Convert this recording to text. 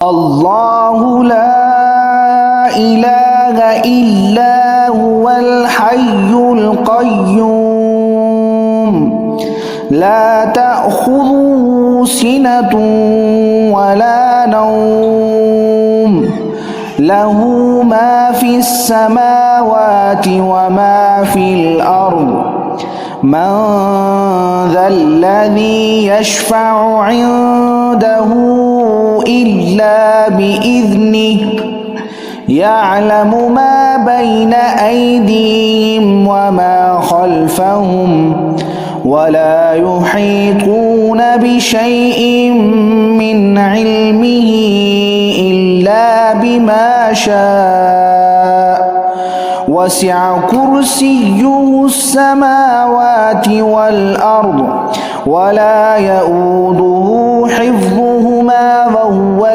الله لا إله إلا هو الحي القيوم لا تأخذه سنة ولا نوم له ما في السماوات وما في الأرض من ذا الذي يشفع عنده إلا بإذنه يعلم ما بين أيديهم وما خلفهم ولا يحيطون بشيء من علمه إلا بما شاء وسع كرسيه السماوات والأرض ولا يؤوده حفظهما وهو